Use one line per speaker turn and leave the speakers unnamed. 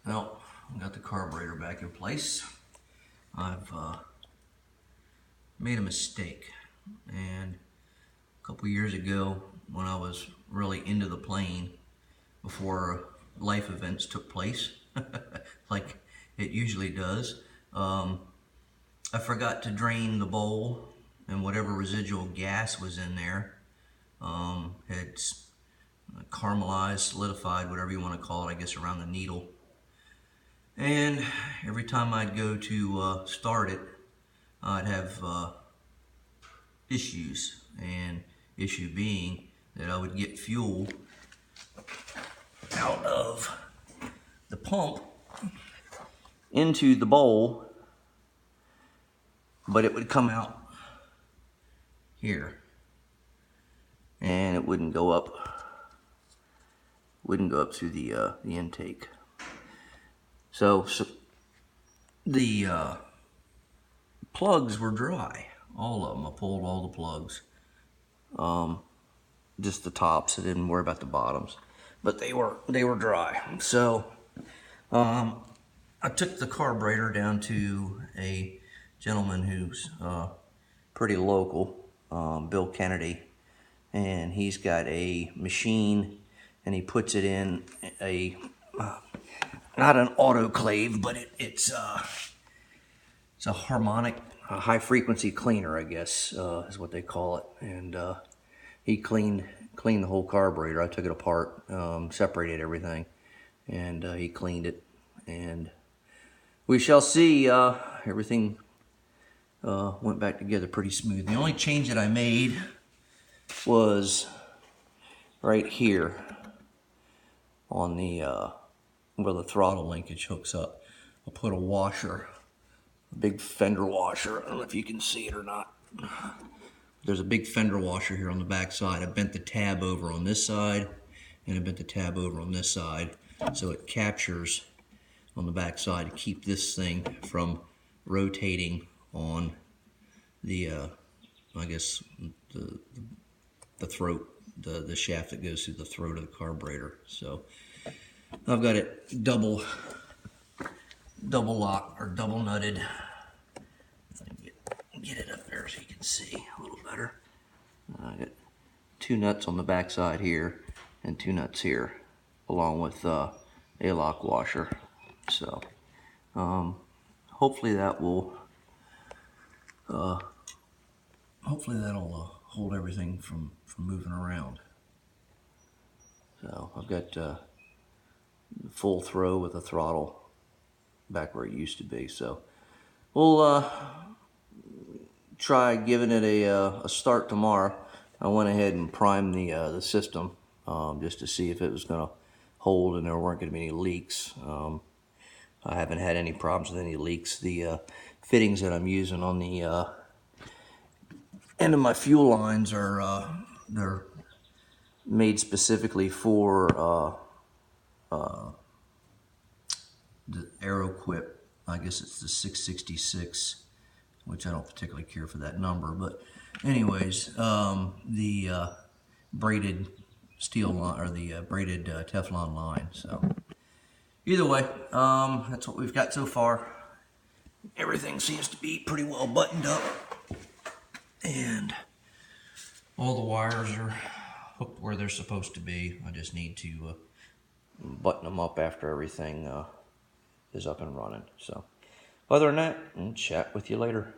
Well, I got the carburetor back in place. I've made a mistake, and a couple years ago when I was really into the plane before life events took place, like it usually does, I forgot to drain the bowl, and whatever residual gas was in there had caramelized, solidified, whatever you want to call it, I guess around the needle. And every time I'd go to start it, I'd have issues. And issue being that I would get fuel out of the pump into the bowl, but it would come out here, and it wouldn't go up through the intake. So the plugs were dry, all of them. I pulled all the plugs, just the tops. I didn't worry about the bottoms, but they were dry. So I took the carburetor down to a gentleman who's pretty local, Bill Kennedy, and he's got a machine, and he puts it in a not an autoclave, but it's a harmonic, high frequency cleaner, I guess, is what they call it. And he cleaned the whole carburetor. I took it apart, separated everything, and he cleaned it. And we shall see. Everything went back together pretty smooth. The only change that I made was right here on the where the throttle linkage hooks up. I put a washer, a big fender washer. I don't know if you can see it or not. There's a big fender washer here on the back side. I bent the tab over on this side, and I bent the tab over on this side, so it captures on the back side to keep this thing from rotating on the I guess the throat, the shaft that goes through the throat of the carburetor. So I've got it double locked or double nutted. Get it up there so you can see a little better. I got 2 nuts on the back side here and 2 nuts here, along with a lock washer. So hopefully that will hold everything from moving around. So I've got full throw with the throttle back where it used to be. So we'll try giving it a start tomorrow. I went ahead and primed the system just to see if it was going to hold and there weren't going to be any leaks. I haven't had any problems with any leaks. The fittings that I'm using on the end of my fuel lines are they're made specifically for the AeroQuip. I guess it's the 666, which I don't particularly care for that number, but anyways, the braided steel line, or the braided Teflon line. So either way, that's what we've got so far. Everything seems to be pretty well buttoned up, and all the wires are hooked where they're supposed to be. I just need to button them up after everything is up and running. So other than that, I'll chat with you later.